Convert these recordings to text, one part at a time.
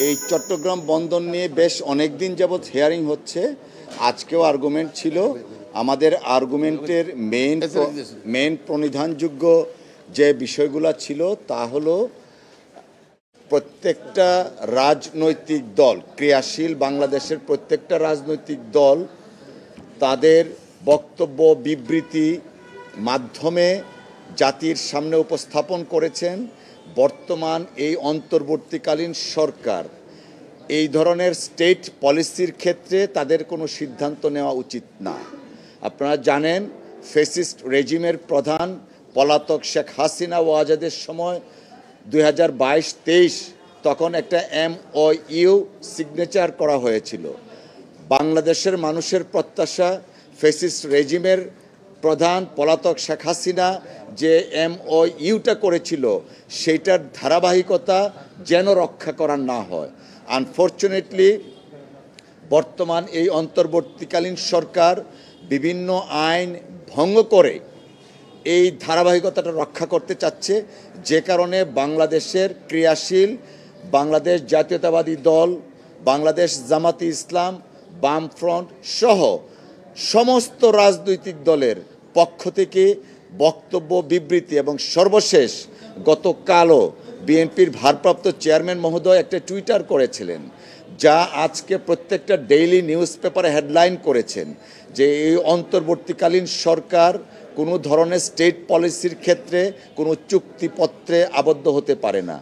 এই চট্টগ্রাম বন্দর নিয়ে বেশ অনেক দিন যাবৎ হিয়ারিং হচ্ছে। আজকেও আর্গুমেন্ট ছিল। আমাদের আর্গুমেন্টের মেইন প্রণিধানযোগ্য যে বিষয়গুলো ছিল তা হলো প্রত্যেকটা রাজনৈতিক দল, ক্রিয়াশীল বাংলাদেশের প্রত্যেকটা রাজনৈতিক দল তাদের বক্তব্য বিবৃতি মাধ্যমে জাতির সামনে উপস্থাপন করেছেন বর্তমান এই অন্তর্বর্তীকালীন সরকার এই ধরনের স্টেট পলিসির ক্ষেত্রে তাদের কোনো সিদ্ধান্ত নেওয়া উচিত না। আপনারা জানেন ফ্যাসিস্ট রেজিমের প্রধান পলাতক শেখ হাসিনা ওয়াজেদের সময় 2022-23 তখন একটা MOU সিগনেচার করা হয়েছিল। বাংলাদেশের মানুষের প্রত্যাশা ফ্যাসিস্ট রেজিমের প্রধান পলাতক শেখ হাসিনা যে MOUটা করেছিল সেইটার ধারাবাহিকতা যেন রক্ষা করা না হয়। আনফর্চুনেটলি বর্তমান এই অন্তর্বর্তীকালীন সরকার বিভিন্ন আইন ভঙ্গ করে এই ধারাবাহিকতাটা রক্ষা করতে চাচ্ছে, যে কারণে বাংলাদেশের ক্রিয়াশীল বাংলাদেশ জাতীয়তাবাদী দল, বাংলাদেশ জামাতি ইসলাম, বামফ্রন্ট সহ সমস্ত রাজনৈতিক দলের পক্ষ থেকে বক্তব্য বিবৃতি এবং সর্বশেষ গতকালও বিএনপির ভারপ্রাপ্ত চেয়ারম্যান মহোদয় একটা টুইটার করেছিলেন, যা আজকে প্রত্যেকটা ডেইলি নিউজ পেপারে হেডলাইন করেছেন যে এই অন্তর্বর্তীকালীন সরকার কোনো ধরনের স্টেট পলিসির ক্ষেত্রে কোনো চুক্তিপত্রে আবদ্ধ হতে পারে না।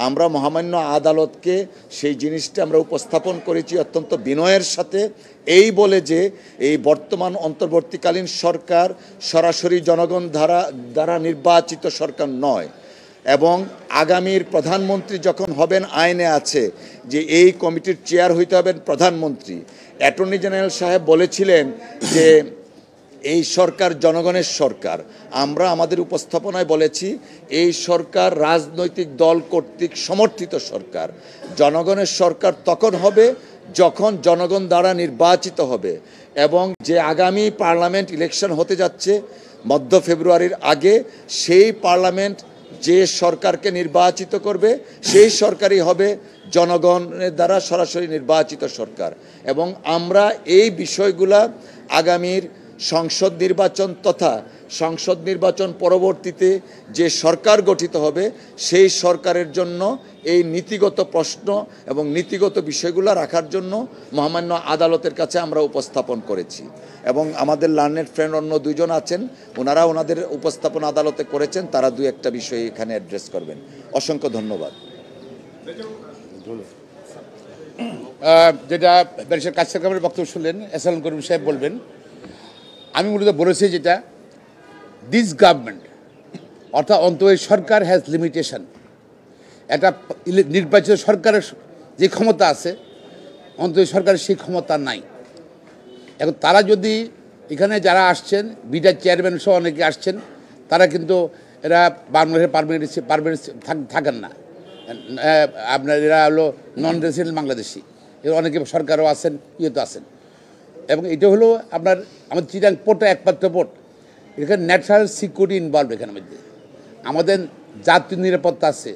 আমরা মহামান্য আদালতকে সেই জিনিসটা আমরা উপস্থাপন করেছি অত্যন্ত বিনয়ের সাথে, এই বলে যে এই বর্তমান অন্তর্বর্তীকালীন সরকার সরাসরি জনগণ দ্বারা নির্বাচিত সরকার নয় এবং আগামীর প্রধানমন্ত্রী যখন হবেন আইনে আছে যে এই কমিটির চেয়ার হইতে হবেন প্রধানমন্ত্রী। অ্যাটর্নি জেনারেল সাহেব বলেছিলেন যে এই সরকার জনগণের সরকার। আমরা আমাদের উপস্থাপনায় বলেছি এই সরকার রাজনৈতিক দল কর্তৃক সমর্থিত সরকার। জনগণের সরকার তখন হবে যখন জনগণ দ্বারা নির্বাচিত হবে এবং যে আগামী পার্লামেন্ট ইলেকশন হতে যাচ্ছে মধ্য ফেব্রুয়ারির আগে, সেই পার্লামেন্ট যে সরকারকে নির্বাচিত করবে সেই সরকারই হবে জনগণের দ্বারা সরাসরি নির্বাচিত সরকার। এবং আমরা এই বিষয়গুলা আগামীর সংসদ নির্বাচন তথা সংসদ নির্বাচন পরবর্তীতে যে সরকার গঠিত হবে সেই সরকারের জন্য এই নীতিগত প্রশ্ন এবং নীতিগত বিষয়গুলো রাখার জন্য মহামান্য আদালতের কাছে আমরা উপস্থাপন করেছি এবং আমাদের লার্নেড ফ্রেন্ড অন্য দুইজন আছেন, ওনারা ওনাদের উপস্থাপন আদালতে করেছেন, তারা দুই একটা বিষয় এখানে অ্যাড্রেস করবেন। অসংখ্য ধন্যবাদ। যেটা ব্যারিস্টার কাসেম কামালের বক্তব্য শুনলেন, এসালাম করিম সাহেব বলবেন। আমি মূলত বলেছি যেটা দিস গভর্নমেন্ট অর্থাৎ অন্তর্বর্তী সরকার হ্যাজ লিমিটেশন। একটা নির্বাচিত সরকারের যে ক্ষমতা আছে অন্তর্বর্তী সরকারের সেই ক্ষমতা নাই। এখন তারা যদি এখানে যারা আসছেন বিডার চেয়ারম্যান সহ অনেকে আসছেন, তারা কিন্তু এরা বাংলাদেশের পারমানেন্ট থাকেন না। আপনার এরা হলো নন রেসিডেন্ট বাংলাদেশি, এর অনেকে সরকারও আছেন, ইয়েতে আছেন। এবং এটা হলো আপনার আমাদের চিটাং পোর্টটা একমাত্র পোর্ট, এখানে ন্যাশনাল সিকিউরিটি ইনভলভ। এখানের মধ্যে আমাদের জাতীয় নিরাপত্তা আছে,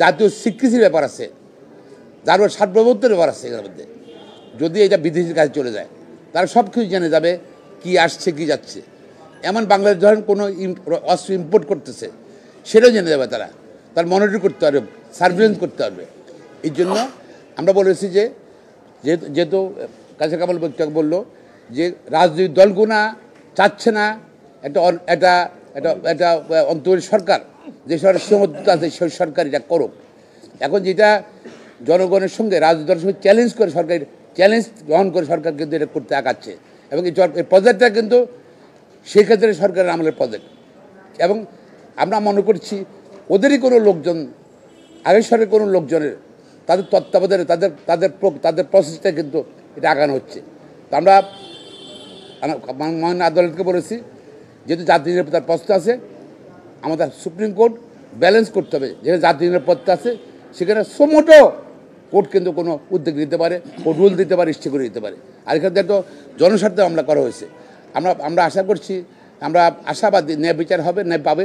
জাতীয় স্বীকৃতির ব্যাপার আছে, যার সার্বভৌমত্বের ব্যাপার আছে। এখানের মধ্যে যদি এটা বিদেশির কাছে চলে যায় তারা সব কিছু জেনে যাবে কি আসছে কি যাচ্ছে। এমন বাংলাদেশ ধরেন কোনো অস্ত্র ইম্পোর্ট করতেছে সেটাও জেনে যাবে তারা, তার মনিটর করতে পারবে, সার্ভিলেন্স করতে পারবে। এই জন্য আমরা বলেছি যে যেহেতু কাছে কামাল বললো যে রাজনৈতিক দলগুনা চাচ্ছে না একটা অন্তর্বর্তী সরকার যে সরকার সীমাবদ্ধতা আছে সেই সরকার এটা করুক। এখন যেটা জনগণের সঙ্গে রাজনৈতিক দলের সঙ্গে চ্যালেঞ্জ করে সরকার চ্যালেঞ্জ গ্রহণ করে সরকার কিন্তু এটা করতে আগাচ্ছে এবং এই প্রজেক্টটা কিন্তু সেই ক্ষেত্রে সরকারের আমলের প্রজেক্ট। এবং আমরা মনে করছি ওদেরই কোনো লোকজন আগের সরকারের কোনো লোকজনের তাদের তত্ত্বাবধানে তাদের প্রসেসটা কিন্তু এটা আগানো হচ্ছে। তো আমরা মহামান্য আদালতকে বলেছি যেহেতু জাতীয় নিরাপত্তার প্রশ্ন আছে আমাদের সুপ্রিম কোর্ট ব্যালেন্স করতে হবে। যেখানে জাতীয় নিরাপত্তা আছে সেখানে সমোটো কোর্ট কিন্তু কোনো উদ্যোগ দিতে পারে, কোর্ট রুল দিতে পারে, স্থির করে দিতে পারে। আর এখানে তো জনস্বার্থে মামলা করা হয়েছে। আমরা আশা করছি, আমরা আশাবাদী ন্যায় বিচার হবে, ন্যায় পাবে,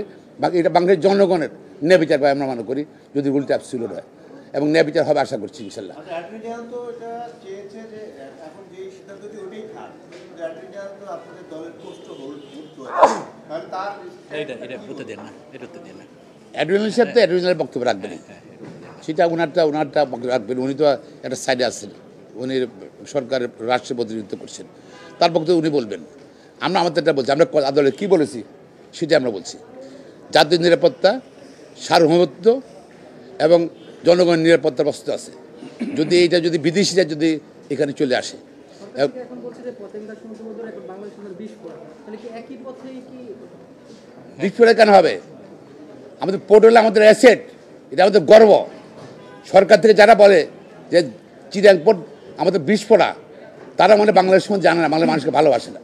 এটা বাংলাদেশের জনগণের ন্যায় বিচার পাবে আমরা মনে করি যদি রুলটা অ্যাবসলিউট হয়। এবং ন্যায় বিচার হবে আশা করছি ইনশাল্লাহ। অ্যাটর্নি জেনারেল তো এটা চেয়েছে যে এখন যে সিদ্ধান্তটি ওটাই থাক, কিন্তু অ্যাটর্নি জেনারেল তো আপনাদের দলের পোস্ট হোল্ড করতে হবে, কারণ তার এটা উত্তর দেন না, এটা উত্তর দেন না। অ্যাডমিনাল সাহেব তো অ্যাডমিনাল বক্তব্য রাখবেন, সেটা ওনারটা বক্তব্য রাখবেন। উনি তো একটা সাইডে আছেন, উনি সরকারের রাষ্ট্রের প্রতিনিধিত্ব করছেন, তার বক্তব্য উনি বলবেন। আমরা আমাদেরটা বলছি, আমরা আদালতে কী বলেছি সেটা আমরা বলছি। জাতীয় নিরাপত্তা, সার্বভৌমত্ব এবং জনগণের নিরাপত্তার প্রশ্ন আছে। যদি এইটা যদি বিদেশিরা যদি এখানে চলে আসে, এখন বলছে যে পতেঙ্গা সমুদ্র এখন বাংলাদেশের বিস্ফোরণ, তাহলে কি একই পথেই কি বিস্ফোরণ কেন হবে? আমাদের পোর্ট হলে আমাদের অ্যাসেট, এটা আমাদের গর্ব। সরকার থেকে যারা বলে যে চিরাং পোর্ট আমাদের বিস্ফোরা, তারা মানে বাংলাদেশ সম্বন্ধে জানে না, বাংলার মানুষকে ভালোবাসে না।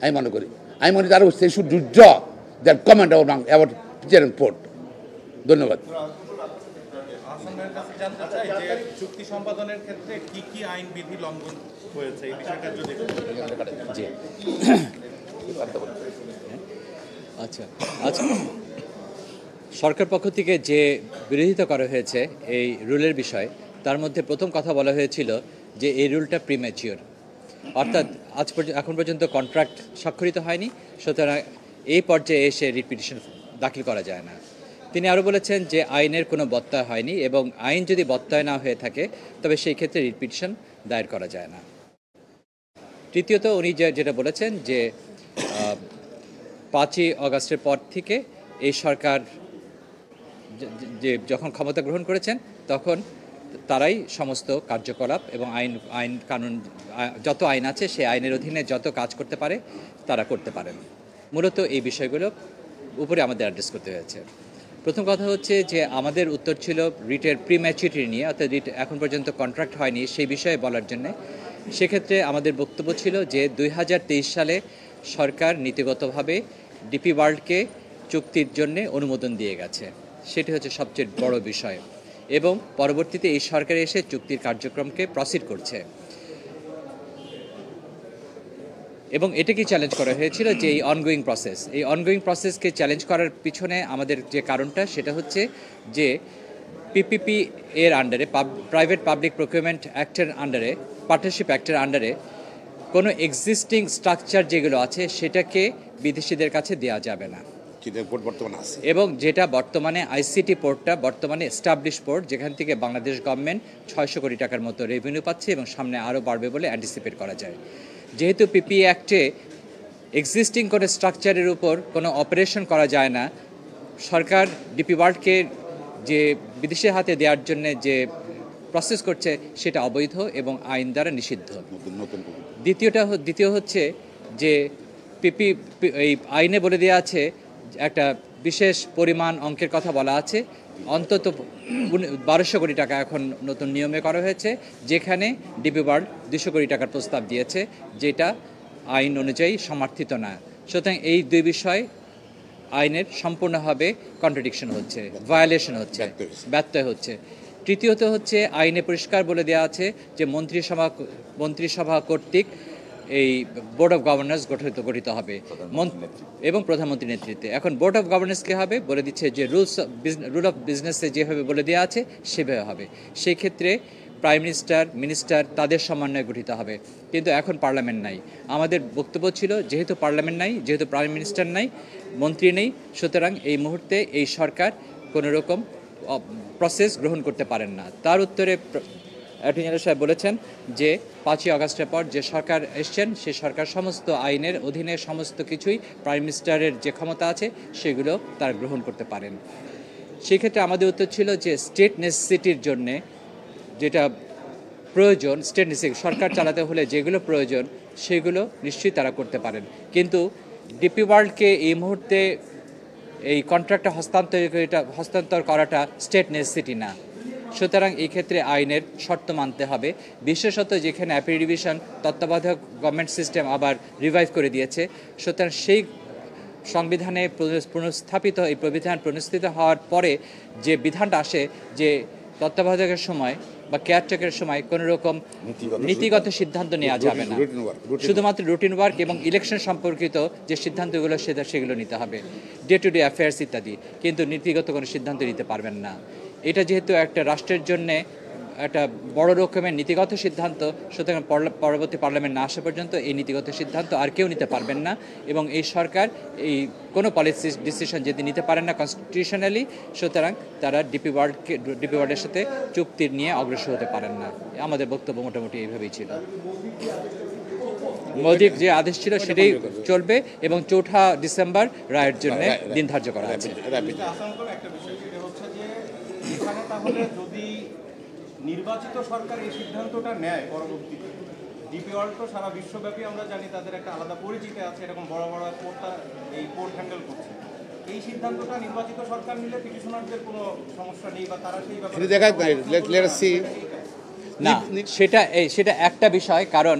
আমি মনে করি, তারা সে should do that comment about Chirang port. ধন্যবাদ। আসনের কাছে জানতে চাই যে চুক্তি সম্পাদনের ক্ষেত্রে কি কি আইন বিধি লঙ্ঘন হয়েছে, এই বিষয়টা যদি জি আচ্ছা আচ্ছা, সরকার পক্ষ থেকে যে বিরোধিতা করা হয়েছে এই রুলের বিষয়, তার মধ্যে প্রথম কথা বলা হয়েছিল যে এই রুলটা প্রিম্যাচিওর, অর্থাৎ এখন পর্যন্ত কন্ট্রাক্ট স্বাক্ষরিত হয়নি, সুতরাং এই পর্যায়ে এসে রিট পিটিশন দাখিল করা যায় না। তিনি আরও বলেছেন যে আইনের কোনো বত্যয় হয়নি এবং আইন যদি বত্যয় না হয়ে থাকে তবে সেই ক্ষেত্রে রিট পিটিশন দায়ের করা যায় না। তৃতীয়ত উনি যেটা বলেছেন যে 5ই অগাস্টের পর থেকে এই সরকার যে যখন ক্ষমতা গ্রহণ করেছেন তখন তারাই সমস্ত কার্যকলাপ এবং আইন কানুন যত আইন আছে সেই আইনের অধীনে যত কাজ করতে পারে তারা করতে পারেন। মূলত এই বিষয়গুলো উপরে আমাদের অ্যাড্রেস করতে হয়েছে। প্রথম কথা হচ্ছে যে আমাদের উত্তর ছিল রিটের প্রিম্যাচুরিটি নিয়ে, অর্থাৎ রিট এখন পর্যন্ত কন্ট্রাক্ট হয়নি সেই বিষয়ে বলার জন্যে। সেক্ষেত্রে আমাদের বক্তব্য ছিল যে 2023 সালে সরকার নীতিগতভাবে ডিপি ওয়ার্ল্ডকে চুক্তির জন্য অনুমোদন দিয়ে গেছে, সেটি হচ্ছে সবচেয়ে বড় বিষয়, এবং পরবর্তীতে এই সরকার এসে চুক্তির কার্যক্রমকে প্রসিড করছে। এবং এটাকে চ্যালেঞ্জ করা হয়েছিল যে এই অনগোয়িং প্রসেসকে চ্যালেঞ্জ করার পিছনে আমাদের যে কারণটা সেটা হচ্ছে যে পিপিপি এর আন্ডারে, প্রাইভেট পাবলিক প্রকিউরমেন্ট অ্যাক্টের আন্ডারে, পার্টনারশিপ অ্যাক্টের আন্ডারে কোনো এক্সিস্টিং স্ট্রাকচার যেগুলো আছে সেটাকে বিদেশিদের কাছে দেওয়া যাবে না। এবং যেটা বর্তমানে আইসিটি পোর্টটা বর্তমানে এস্টাবলিশ পোর্ট, যেখান থেকে বাংলাদেশ গভর্নমেন্ট 600 কোটি টাকার মতো রেভিনিউ পাচ্ছে এবং সামনে আরও বাড়বে বলে অ্যান্টিসিপেট করা যায়। যেহেতু পিপি অ্যাক্টে এক্সিস্টিং কোনো স্ট্রাকচারের উপর কোনো অপারেশন করা যায় না, সরকার ডিপি ওয়ার্ল্ডকে যে বিদেশের হাতে দেওয়ার জন্য যে প্রসেস করছে সেটা অবৈধ এবং আইন দ্বারা নিষিদ্ধ। দ্বিতীয় হচ্ছে যে এই আইনে বলে দেওয়া আছে, একটা বিশেষ পরিমাণ অঙ্কের কথা বলা আছে, অন্তত 1200 কোটি টাকা এখন নতুন নিয়মে করা হয়েছে, যেখানে ডিপি ওয়ার্ল্ড 200 কোটি টাকার প্রস্তাব দিয়েছে, যেটা আইন অনুযায়ী সমর্থিত না। সুতরাং এই দুই বিষয় আইনের সম্পূর্ণভাবে কন্ট্রাডিকশন হচ্ছে, ভায়োলেশন হচ্ছে, ব্যত্যয় হচ্ছে। তৃতীয়ত হচ্ছে আইনে পরিষ্কার বলে দেওয়া আছে যে মন্ত্রিসভা কর্তৃক এই বোর্ড অফ গভর্নেন্স গঠিত হবে এবং প্রধানমন্ত্রীর নেতৃত্বে। এখন বোর্ড অফ গভর্নেন্স কী হবে বলে দিচ্ছে যে রুল অফ বিজনেসে যেভাবে বলে দেওয়া আছে সেভাবে হবে। সেই ক্ষেত্রে প্রাইম মিনিস্টার তাদের সমন্বয়ে গঠিত হবে, কিন্তু এখন পার্লামেন্ট নাই। আমাদের বক্তব্য ছিল যেহেতু পার্লামেন্ট নাই, যেহেতু প্রাইম মিনিস্টার নাই, মন্ত্রী নেই, সুতরাং এই মুহূর্তে এই সরকার কোনো রকম প্রসেস গ্রহণ করতে পারেন না। তার উত্তরে অ্যাটর্নি জেনারেল সাহেব বলেছেন যে 5ই আগস্টের পর যে সরকার এসছেন সে সরকার সমস্ত আইনের অধীনে সমস্ত কিছুই প্রাইম মিনিস্টারের যে ক্ষমতা আছে সেগুলো তারা গ্রহণ করতে পারেন। সেক্ষেত্রে আমাদের উত্তর ছিল যে স্টেট নেসেসিটির জন্যে যেটা প্রয়োজন, স্টেট নেসেসিটি সরকার চালাতে হলে যেগুলো প্রয়োজন সেগুলো নিশ্চয়ই তারা করতে পারেন, কিন্তু ডিপি ওয়ার্ল্ডকে এই মুহূর্তে এই কন্ট্রাক্টটা হস্তান্তর করাটা স্টেট নেসেসিটি না। সুতরাং এই ক্ষেত্রে আইনের শর্ত মানতে হবে, বিশেষত যেখানে অ্যাপিল ডিভিশন তত্ত্বাবধায়ক গভর্নমেন্ট সিস্টেম আবার রিভাইভ করে দিয়েছে। সুতরাং সেই সংবিধানে পুনঃস্থাপিত এই পুনঃস্থিত হওয়ার পরে যে বিধানটা আসে যে তত্ত্বাবধায়কের সময় বা কেয়ারটেকারের সময় কোনো রকম নীতিগত সিদ্ধান্ত নেওয়া যাবে না, শুধুমাত্র রুটিন ওয়ার্ক এবং ইলেকশন সম্পর্কিত যে সিদ্ধান্তগুলো সেগুলো নিতে হবে, ডে টু ডে অ্যাফেয়ার্স ইত্যাদি, কিন্তু নীতিগত কোনো সিদ্ধান্ত নিতে পারবেন না। এটা যেহেতু একটা রাষ্ট্রের জন্যে একটা বড় রকমের নীতিগত সিদ্ধান্ত, সুতরাং পরবর্তী পার্লামেন্ট না আসা পর্যন্ত এই নীতিগত সিদ্ধান্ত আর কেউ নিতে পারবেন না, এবং এই সরকার এই কোনো পলিসি ডিসিশন যদি নিতে পারেন না কনস্টিটিউশনালি, সুতরাং তারা ডিপি ওয়ার্ডের সাথে চুক্তির নিয়ে অগ্রসর হতে পারেন না। আমাদের বক্তব্য মোটামুটি এইভাবেই ছিল। মোদির যে আদেশ ছিল সেটাই চলবে এবং 4 ডিসেম্বর রায়ের জন্য দিন ধার্য করা আছে। আসানকর একটা বিষয় সেটা হচ্ছে যে এখানে তাহলে যদি নির্বাচিত সরকার এই সিদ্ধান্তটা নেয় পরবর্তীতে, ডিপি ওয়ার্ল্ড তো সারা বিশ্বব্যাপী আমরা জানি তাদের একটা আলাদা পরিচিতি আছে, এরকম বড় বড় পোর্টটা এই পোর্ট হ্যান্ডেল করছে। এই সিদ্ধান্তটা নির্বাচিত সরকার নিলে পিটিশনারদের কোনো সমস্যা নেই বা তারা সেই ব্যাপারে দেখা না, সেটা একটা বিষয়, কারণ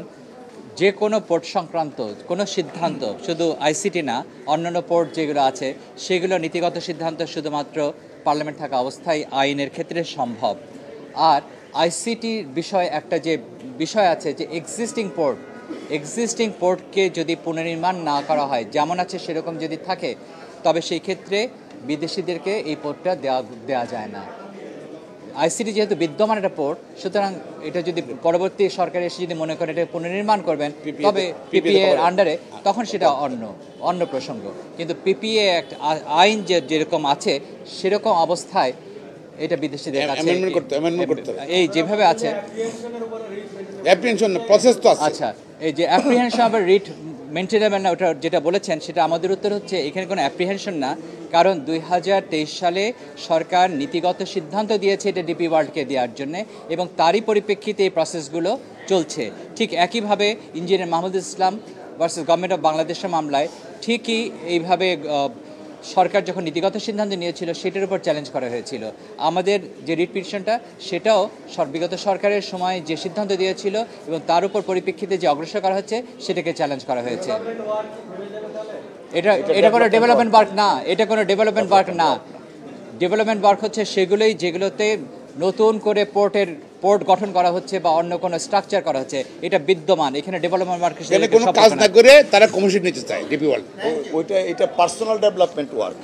যে কোনো পোর্ট সংক্রান্ত কোনো সিদ্ধান্ত শুধু আইসিটি না, অন্যান্য পোর্ট যেগুলো আছে সেগুলো নীতিগত সিদ্ধান্ত শুধুমাত্র পার্লামেন্ট থাকা অবস্থায় আইনের ক্ষেত্রে সম্ভব। আর আইসিটির বিষয় একটা যে বিষয় আছে যে এক্সিস্টিং পোর্টকে যদি পুনর্নির্মাণ না করা হয়, যেমন আছে সেরকম যদি থাকে, তবে সেই ক্ষেত্রে বিদেশিদেরকে এই পোর্টটা দেওয়া যায় না। আইসিটি যেহেতু বিদ্যমান একটা পোর্ট, সুতরাং এটা যদি পরবর্তী সরকার এসে যদি মনে করেন এটা পুনর্নির্মাণ করবেন, তবে পিপিএ এর আন্ডারে, তখন সেটা অন্য প্রসঙ্গ। কিন্তু পিপিএ একটা আইন যেরকম আছে সেরকম অবস্থায় এটা বিদেশিদের কাছে এই যেভাবে আছে প্রসেস তো আছে। আচ্ছা, এই যে অ্যাপ্রিহেনশন আবার রিট মেনটেনেবল না, ওটা যেটা বলেছেন সেটা আমাদের উত্তর হচ্ছে এখানে কোনো অ্যাপ্রিহেনশন না, কারণ 2023 সালে সরকার নীতিগত সিদ্ধান্ত দিয়েছে এটা ডিপি ওয়ার্ল্ডকে দেওয়ার জন্য, এবং তারই পরিপ্রেক্ষিতে এই প্রসেসগুলো চলছে। ঠিক একইভাবে engineer Mahmudul Islam versus government of বাংলাদেশের মামলায় ঠিকই এইভাবে সরকার যখন নীতিগত সিদ্ধান্ত নিয়েছিল সেটার উপর চ্যালেঞ্জ করা হয়েছিল। আমাদের যে রিট পিটিশনটা সেটাও বিগত সরকারের সময় যে সিদ্ধান্ত দিয়েছিল এবং তার উপর পরিপ্রেক্ষিতে যে অগ্রসর করা হচ্ছে সেটাকে চ্যালেঞ্জ করা হয়েছে। এটা কোনো ডেভেলপমেন্ট ওয়ার্ক না, এটা কোনো ডেভেলপমেন্ট ওয়ার্ক না। ডেভেলপমেন্ট ওয়ার্ক হচ্ছে সেগুলোই যেগুলোতে নতুন করে পোর্ট গঠন করা হচ্ছে বা অন্য কোনো স্ট্রাকচার করা হচ্ছে, এটা বিদ্যমান। এখানে ডেভেলপমেন্ট ওয়ার্ক কোনো কাজ না করে তারা কমিশন নিতে চায় ডিপি ওয়ার্ল্ড, এটা পার্সোনাল ডেভেলপমেন্ট ওয়ার্ক।